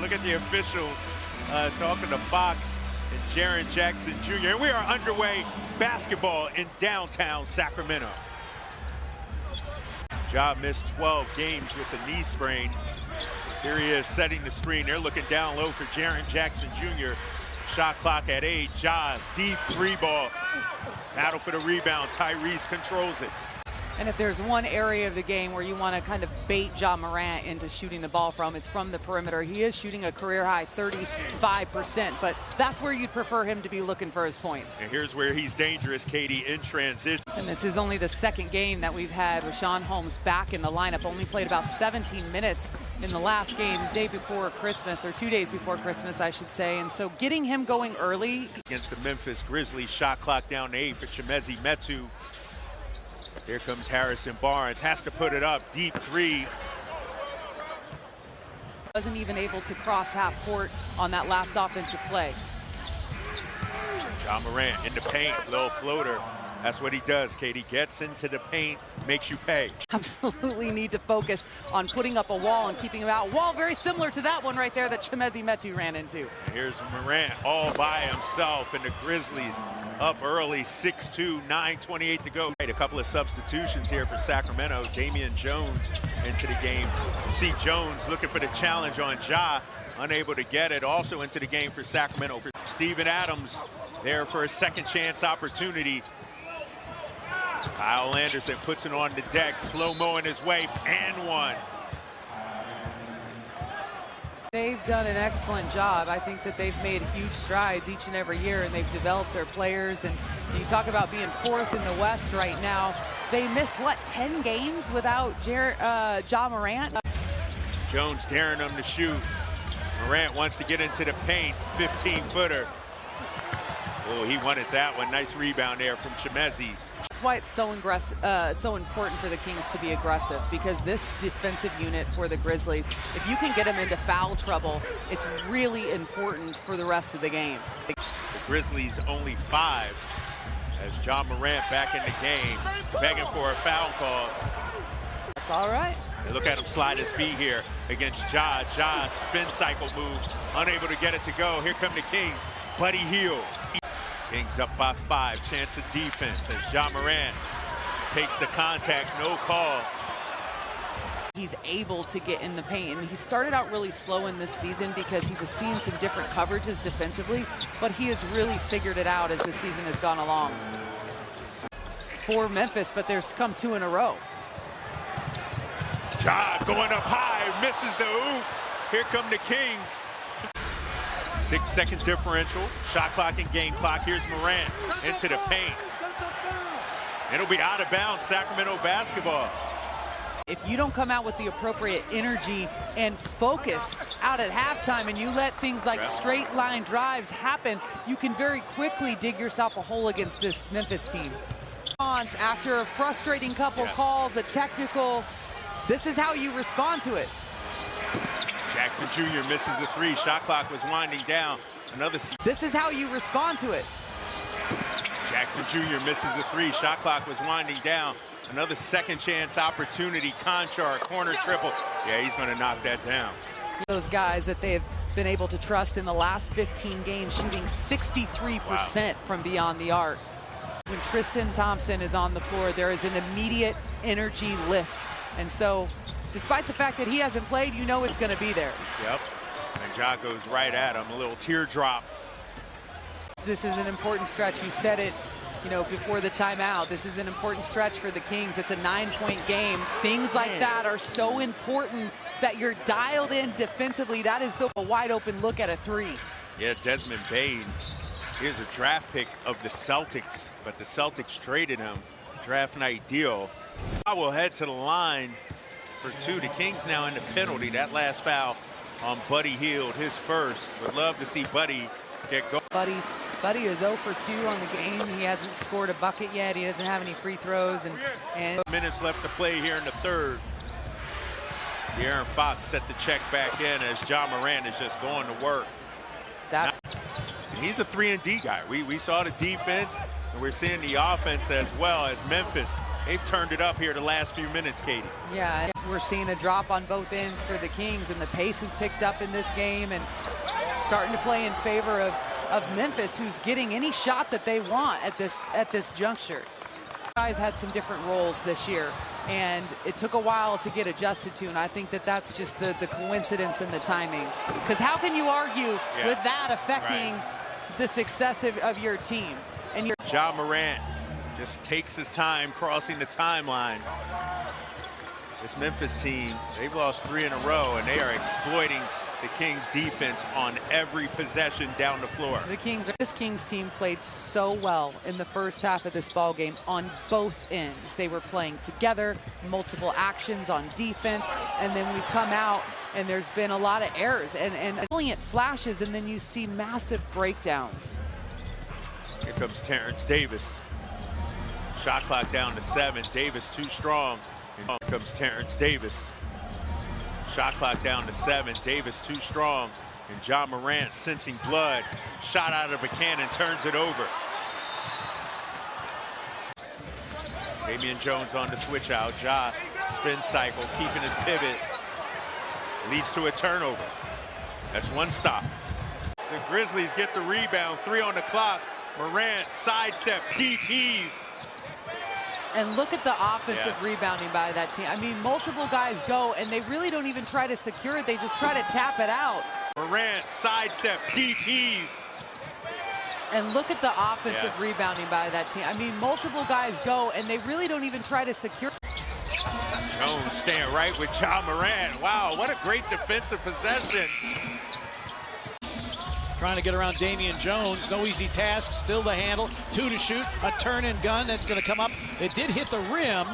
Look at the officials talking to Fox and Jaren Jackson Jr. And we are underway basketball in downtown Sacramento. Ja missed 12 games with a knee sprain. Here he is setting the screen. They're looking down low for Jaren Jackson Jr. Shot clock at 8. Ja, deep three ball. Battle for the rebound. Tyrese controls it. And if there's one area of the game where you want to kind of bait Ja Morant into shooting the ball from, it's from the perimeter. He is shooting a career-high 35%, but that's where you'd prefer him to be looking for his points. And here's where he's dangerous, Katie, in transition. And this is only the second game that we've had Richaun Holmes back in the lineup. Only played about 17 minutes in the last game, day before Christmas, or 2 days before Christmas, I should say. And so getting him going early. Against the Memphis Grizzlies, shot clock down to 8 for Chimezie Metu. Here comes Harrison Barnes, has to put it up, deep three. Wasn't even able to cross half court on that last offensive play. Ja Morant in the paint, little floater. That's what he does, Katie. Gets into the paint, makes you pay. Absolutely need to focus on putting up a wall and keeping him out. Wall very similar to that one right there that Chimezie Metu ran into. And here's Morant all by himself, and the Grizzlies up early, 6-2, 9:28 to go. A couple of substitutions here for Sacramento. Damian Jones into the game. You see Jones looking for the challenge on Ja, unable to get it. Also into the game for Sacramento. Steven Adams there for a second chance opportunity. Kyle Anderson puts it on the deck, slow-moing his way, and one. They've done an excellent job. I think that they've made huge strides each and every year, and they've developed their players. And you talk about being 4th in the West right now. They missed, what, 10 games without Ja Morant? Jones daring them to shoot. Morant wants to get into the paint, 15-footer. Oh, he wanted that one. Nice rebound there from Chimezie. That's why it's so important for the Kings to be aggressive, because this defensive unit for the Grizzlies, if you can get them into foul trouble, it's really important for the rest of the game. The Grizzlies only 5 as Ja Morant back in the game, begging for a foul call. That's all right. And look at him slide his feet here against Ja. Ja, spin cycle move, unable to get it to go. Here come the Kings. Buddy Hield. Kings up by 5, chance of defense as Ja Morant takes the contact, no call. He's able to get in the paint, and he started out really slow in this season because he was seeing some different coverages defensively, but he has really figured it out as the season has gone along. For Memphis, but there's come 2 in a row. Ja going up high, misses the hoop. Here come the Kings. 6-second differential, shot clock and game clock. Here's Morant into the paint. It'll be out of bounds, Sacramento basketball. If you don't come out with the appropriate energy and focus out at halftime, and you let things like straight line drives happen, you can very quickly dig yourself a hole against this Memphis team. After a frustrating couple calls, a technical, this is how you respond to it. Jackson Jr. misses the 3. Shot clock was winding down. This is how you respond to it. Jackson Jr. misses the 3. Shot clock was winding down. Another second chance opportunity. Conchar, corner triple. Yeah, he's going to knock that down. Those guys that they've been able to trust in the last 15 games, shooting 63% from beyond the arc. When Tristan Thompson is on the floor, there is an immediate energy lift. And so, despite the fact that he hasn't played, you know it's going to be there. Yep. And Ja goes right at him. A little teardrop. This is an important stretch. You said it, you know, before the timeout. This is an important stretch for the Kings. It's a 9-point game. Things like that are so important that you're dialed in defensively. That is the wide open look at a 3. Yeah, Desmond Bane. Here's a draft pick of the Celtics, but the Celtics traded him. Draft night deal. I will head to the line for 2. The Kings now in the penalty. That last foul on Buddy Hield, his first. Would love to see Buddy get going. Buddy is 0 for 2 on the game. He hasn't scored a bucket yet. He doesn't have any free throws. And minutes left to play here in the 3rd. De'Aaron Fox set the check back in as Ja Morant is just going to work. He's a 3-and-D guy. We saw the defense, and we're seeing the offense as well as Memphis They've turned it up here the last few minutes, Katie. Yeah, we're seeing a drop on both ends for the Kings, and the pace has picked up in this game and starting to play in favor of Memphis, who's getting any shot that they want at this juncture. Guys had some different roles this year, and it took a while to get adjusted to, and I think that that's just the coincidence and the timing. Because how can you argue with that affecting the success of your team? And Ja Morant just takes his time crossing the timeline. This Memphis team, they've lost 3 in a row, and they are exploiting the Kings defense on every possession down the floor. This Kings team played so well in the first half of this ball game on both ends. They were playing together, multiple actions on defense, and then we've come out and there's been a lot of errors and brilliant flashes, and then you see massive breakdowns. Here comes Terrence Davis. Shot clock down to 7. Davis too strong. And here comes Terrence Davis. Shot clock down to 7. Davis too strong. And Ja Morant sensing blood. Shot out of a cannon, turns it over. Damian Jones on the switch out. Ja spin cycle, keeping his pivot. Leads to a turnover. That's one stop. The Grizzlies get the rebound. 3 on the clock. Morant sidestep, deep heave. And look at the offensive rebounding by that team. I mean, multiple guys go, and they really don't even try to secure it. They just try to tap it out. Morant, sidestep, deep heave. And look at the offensive rebounding by that team. I mean, multiple guys go, and they really don't even try to secure it. Jones staying right with Ja Morant. Wow, what a great defensive possession. Trying to get around Damian Jones. No easy task. Still to handle. 2 to shoot. A turn and gun. That's going to come up. It did hit the rim.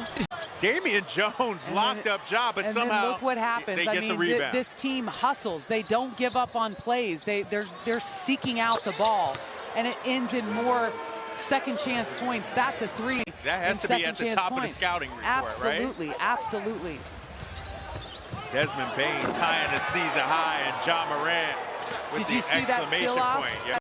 Damian Jones locked up Ja, but somehow then look what happens. They get the rebound. This team hustles. They don't give up on plays. They're seeking out the ball, and it ends in more second chance points. That's a 3. That has to be at the top of the scouting report, absolutely, right? Absolutely. Desmond Bane tying the season high, and Ja Morant with Did the you see that exclamation seal-off? point. Yeah.